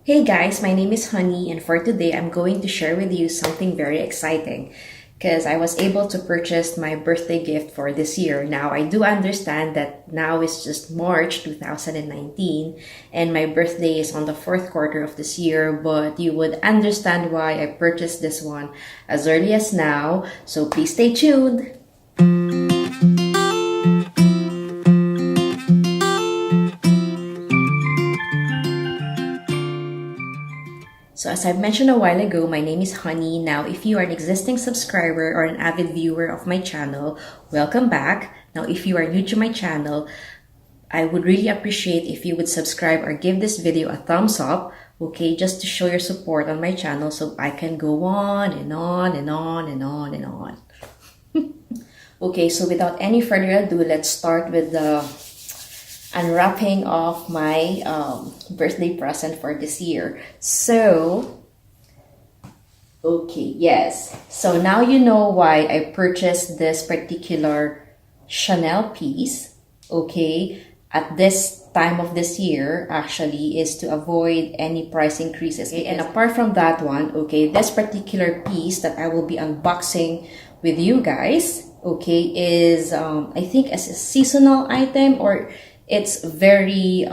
Hey guys, my name is Honey, and for today I'm going to share with you something very exciting because I was able to purchase my birthday gift for this year. Now, I do understand that now is just March 2019 and my birthday is on the fourth quarter of this year, but you would understand why I purchased this one as early as now, so please stay tuned. So as I mentioned a while ago, my name is Honey. Now, if you are an existing subscriber or an avid viewer of my channel, welcome back. Now, if you are new to my channel, I would really appreciate if you would subscribe or give this video a thumbs up, okay, just to show your support on my channel so I can go on and on and on and on and on. Okay, so without any further ado, let's start with the unwrapping of my birthday present for this year. So, okay, yes. So now you know why I purchased this particular Chanel piece, okay, at this time of this year, actually, is to avoid any price increases. Okay? And apart from that one, okay, this particular piece that I will be unboxing with you guys, okay, is, I think, as a seasonal item, or it's very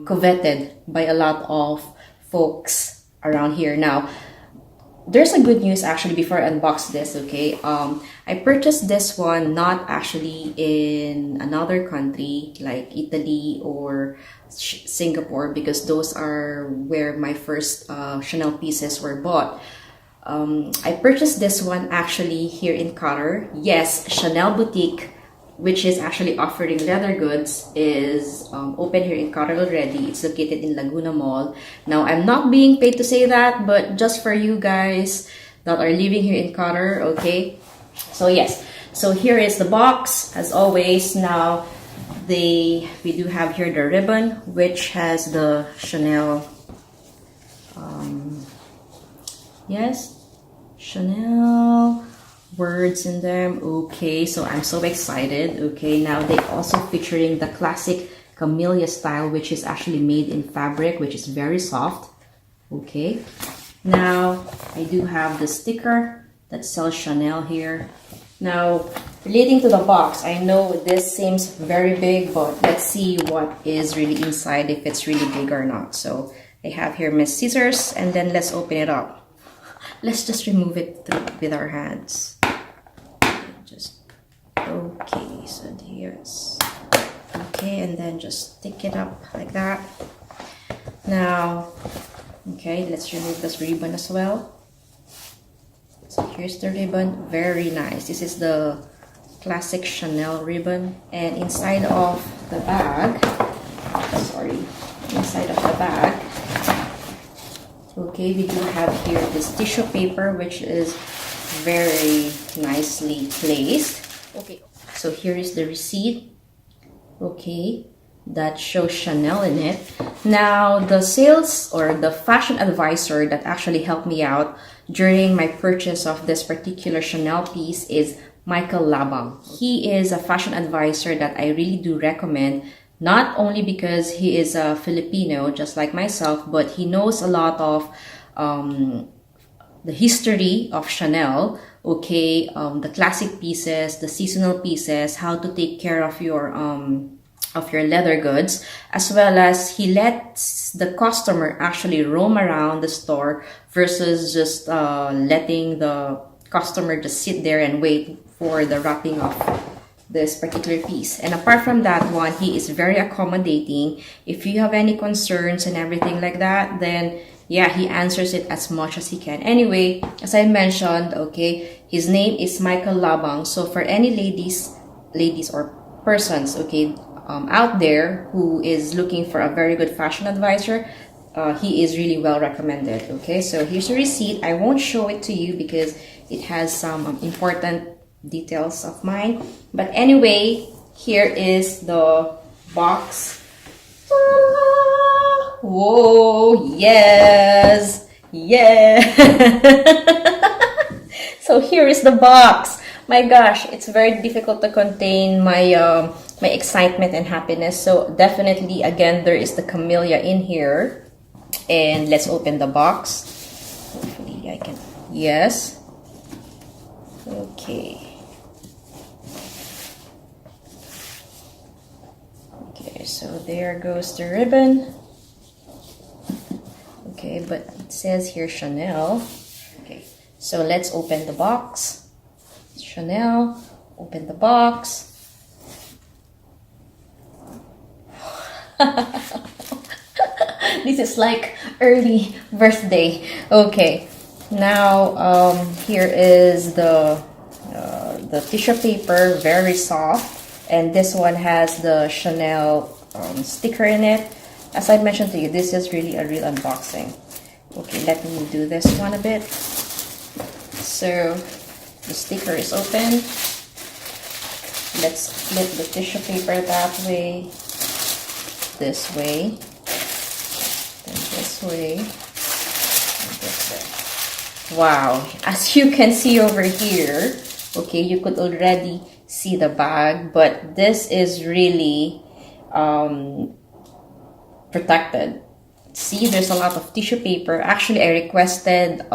coveted by a lot of folks around here. Now, there's a good news actually before I unbox this, okay? I purchased this one not actually in another country like Italy or Singapore, because those are where my first Chanel pieces were bought. I purchased this one actually here in Qatar. Yes, Chanel Boutique, which is actually offering leather goods, is open here in Qatar already. It's located in Laguna Mall. Now, I'm not being paid to say that, but just for you guys that are living here in Qatar, okay? So yes, so here is the box, as always. Now, we do have here the ribbon, which has the Chanel, yes, Chanel words in them. Okay, so I'm so excited. Okay, now they also featuring the classic camellia style, which is actually made in fabric, which is very soft. Okay, now I do have the sticker that sells Chanel here. Now, relating to the box, I know this seems very big, but let's see what is really inside, if it's really big or not. So I have here my scissors, and then let's open it up. Let's just remove it with our hands. Okay, so here's, okay, and then just stick it up like that. Now, okay, let's remove this ribbon as well. So here's the ribbon, very nice. This is the classic Chanel ribbon, and inside of the bag, inside of the bag, okay, we do have here this tissue paper, which is very nicely placed. Okay, so here is the receipt, okay, that shows Chanel in it. Now, the sales or the fashion advisor that actually helped me out during my purchase of this particular Chanel piece is Michael Labang. He is a fashion advisor that I really do recommend, not only because he is a Filipino, just like myself, but he knows a lot of the history of Chanel, okay, the classic pieces, the seasonal pieces, how to take care of your leather goods, as well as he lets the customer actually roam around the store versus just letting the customer just sit there and wait for the wrapping of this particular piece. And apart from that one, he is very accommodating. If you have any concerns and everything like that, then yeah, he answers it as much as he can. Anyway, as I mentioned, okay, his name is Michael Labang. So for any ladies or persons, okay, out there who is looking for a very good fashion advisor, he is really well recommended. Okay, so here's the receipt. I won't show it to you because it has some important details of mine. But anyway, here is the box. Whoa, yes, yeah. So here is the box. My gosh, it's very difficult to contain my my excitement and happiness. So definitely, again, there is the camellia in here. and let's open the box. Hopefully I can, yes. Okay. Okay, so there goes the ribbon. Okay, but it says here Chanel. Okay, so let's open the box. Chanel, open the box. This is like early birthday. Okay, now here is the tissue paper, very soft, and this one has the Chanel sticker in it. As I mentioned to you, this is really a real unboxing. Okay, let me do this one a bit. So the sticker is open. Let's flip the tissue paper that way, this way, then this way, and this way. Wow, as you can see over here, okay, you could already see the bag, but this is really protected. See, there's a lot of tissue paper. Actually, I requested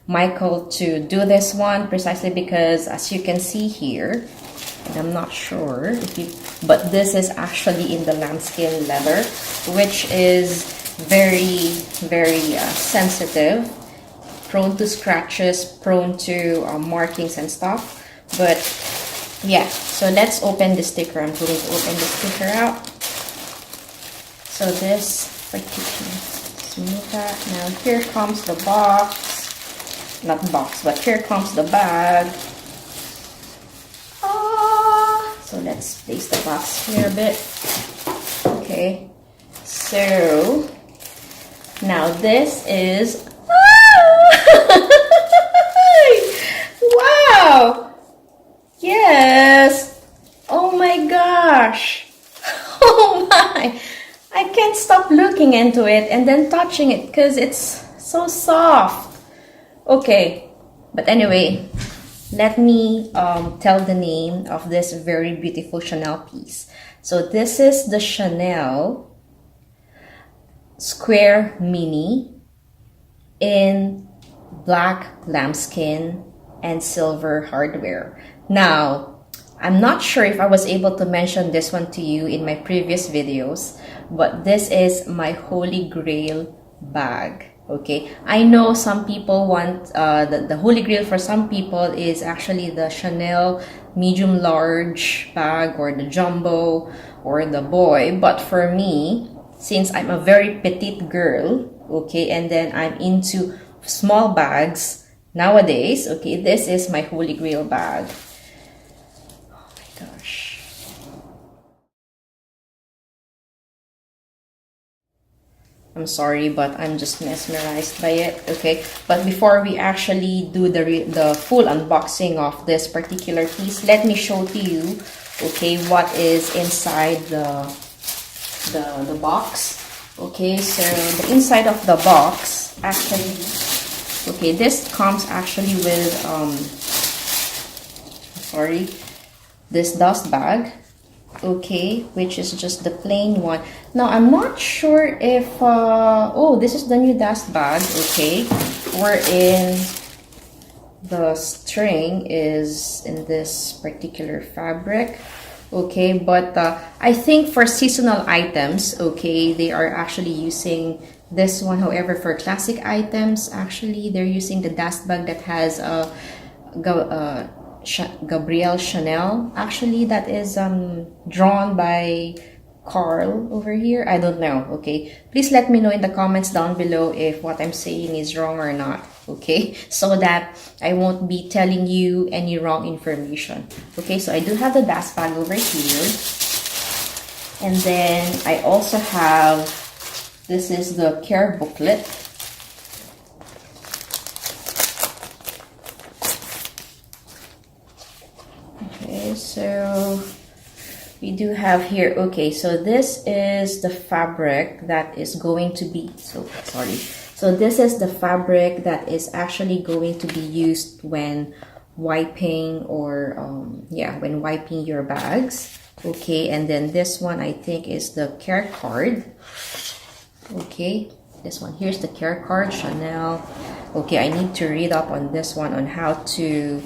Michael to do this one precisely because, as you can see here, and I'm not sure if you, but this is actually in the lambskin leather, which is very, very sensitive, prone to scratches, prone to markings and stuff. But yeah, so let's open the sticker. I'm going to open the sticker out. So this particular, smooth that. Now here comes the box, not box, but here comes the bag. So let's place the box here a bit. Okay, so now this is, wow, yes, oh my gosh, oh my, I can't stop looking into it and then touching it because it's so soft. Okay, but anyway, let me tell the name of this very beautiful Chanel piece. So this is the Chanel Square Mini in black lambskin and silver hardware. Now, I'm not sure if I was able to mention this one to you in my previous videos, but this is my Holy Grail bag. Okay, I know some people want the Holy Grail for some people is actually the Chanel medium large bag or the jumbo or the boy, but for me, since I'm a very petite girl, okay, and then I'm into small bags nowadays, okay, this is my Holy Grail bag. Oh my gosh. I'm sorry, but I'm just mesmerized by it, okay? But before we actually do the full unboxing of this particular piece, let me show to you, okay, what is inside the box. Okay, so the inside of the box, actually, okay, this comes actually with, sorry, this dust bag. Okay, which is just the plain one. Now I'm not sure if oh, this is the new dust bag, okay, wherein the string is in this particular fabric, okay, but I think for seasonal items, okay, they are actually using this one. However, for classic items, actually they're using the dust bag that has Gabrielle Chanel, actually, that is drawn by Carl over here. I don't know, okay, please let me know in the comments down below if what I'm saying is wrong or not, okay, so that I won't be telling you any wrong information. Okay, so I do have the dust bag over here, and then I also have, this is the care booklet. So we do have here, okay, so this is the fabric that is going to be, so this is the fabric that is actually going to be used when wiping or yeah, when wiping your bags, okay. And then this one I think is the care card, okay, this one. Here's the care card, Chanel. Okay, I need to read up on this one, on how to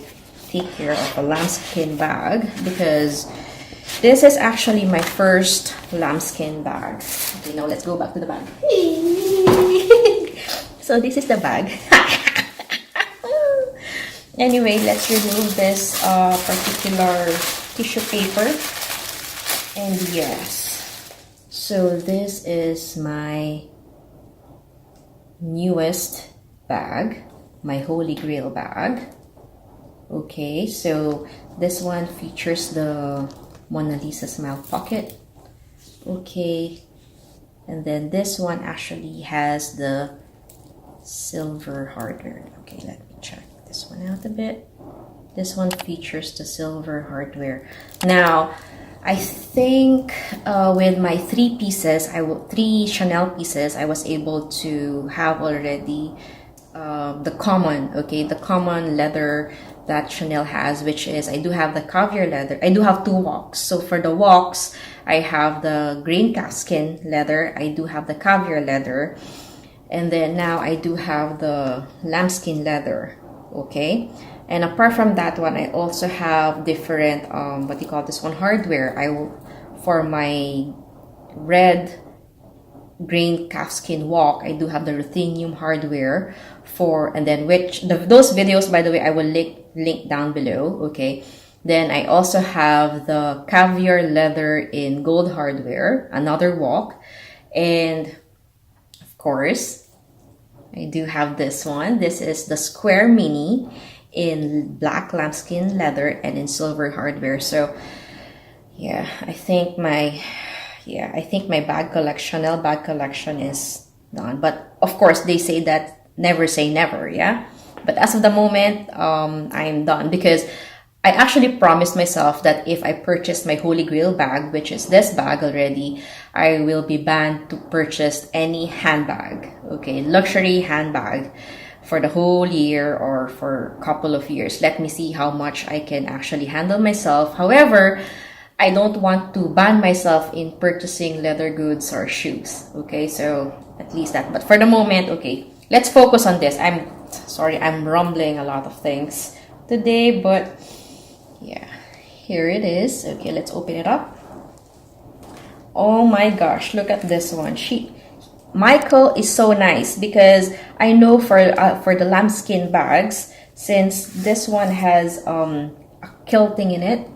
take care of a lambskin bag, because this is actually my first lambskin bag. Okay, now let's go back to the bag. So this is the bag. Anyway, let's remove this particular tissue paper. And yes, so this is my newest bag, my Holy Grail bag. Okay, so this one features the Mona Lisa smile pocket. Okay, and then this one actually has the silver hardware. Okay, let me check this one out a bit. This one features the silver hardware. Now, I think with my three Chanel pieces, I was able to have already the common leather that Chanel has, which is, I do have the caviar leather. I do have two walks. So for the walks, I have the grain calfskin leather. I do have the caviar leather. And then now I do have the lambskin leather. Okay. And apart from that one, I also have different, hardware. For my red grain calfskin walk, I do have the ruthenium hardware those videos, by the way, I will link down below. Okay. Then I also have the caviar leather in gold hardware, another walk. And of course, I do have this one. This is the square mini in black lambskin leather and in silver hardware. So yeah, I think my bag collection, Chanel bag collection, is done. But of course, they say that never say never, yeah? But as of the moment, I'm done, because I actually promised myself that if I purchase my Holy Grail bag, which is this bag already, I will be banned to purchase any handbag, okay, luxury handbag, for the whole year or for a couple of years. Let me see how much I can actually handle myself. However, I don't want to ban myself in purchasing leather goods or shoes. Okay, so at least that. But for the moment, okay, let's focus on this. I'm sorry, I'm rumbling a lot of things today, but yeah, here it is. Okay, let's open it up. Oh my gosh, look at this one. Michael is so nice, because I know for the lambskin bags, since this one has quilting in it,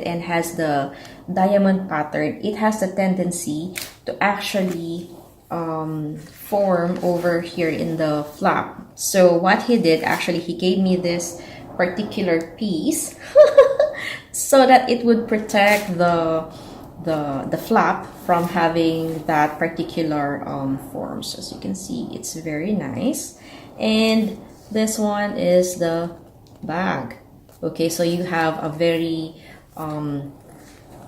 and has the diamond pattern, it has the tendency to actually form over here in the flap. So what he did, actually, he gave me this particular piece so that it would protect the flap from having that particular form. So as you can see, it's very nice. And this one is the bag. Okay, so you have a very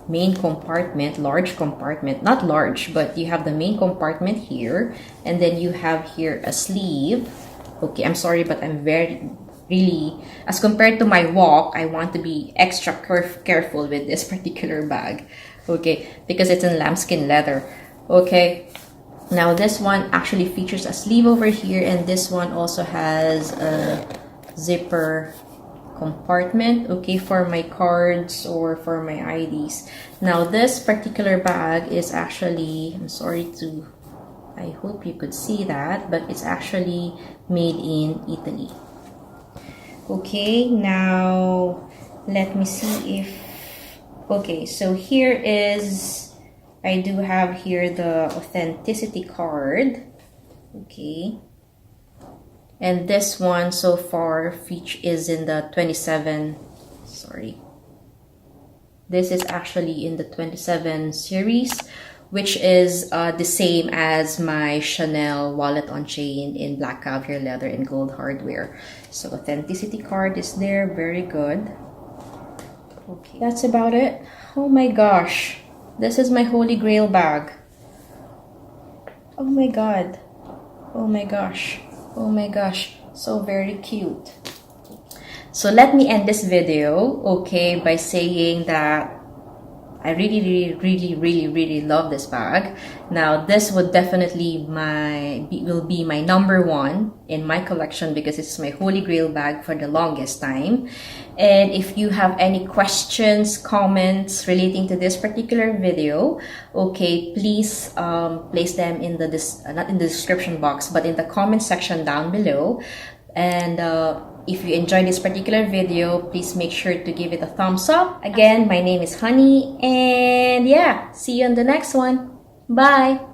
main compartment, large compartment, not large, but you have the main compartment here, and then you have here a sleeve. Okay, I'm sorry, but I'm really, as compared to my walk, I want to be extra careful with this particular bag. Okay, because it's in lambskin leather. Okay, now this one actually features a sleeve over here, and this one also has a zipper compartment, okay, for my cards or for my IDs. Now this particular bag is actually, I hope you could see that, but it's actually made in Italy. Okay, now let me see if, okay, so here is, I do have here the authenticity card. Okay, and this one so far is in the 27, this is actually in the 27 series, which is the same as my Chanel wallet on chain in black caviar leather and gold hardware. So authenticity card is there, very good. Okay, that's about it. Oh my gosh, this is my Holy Grail bag. Oh my god, oh my gosh, oh my gosh, so very cute. So let me end this video, okay, by saying that I really love this bag. Now, this would definitely will be my number one in my collection because it's my holy grail bag for the longest time. And if you have any questions, comments relating to this particular video, okay, please place them in the not in the description box, but in the comment section down below. And if you enjoyed this particular video, please make sure to give it a thumbs up. Again, my name is Honey, and yeah, see you on the next one. Bye!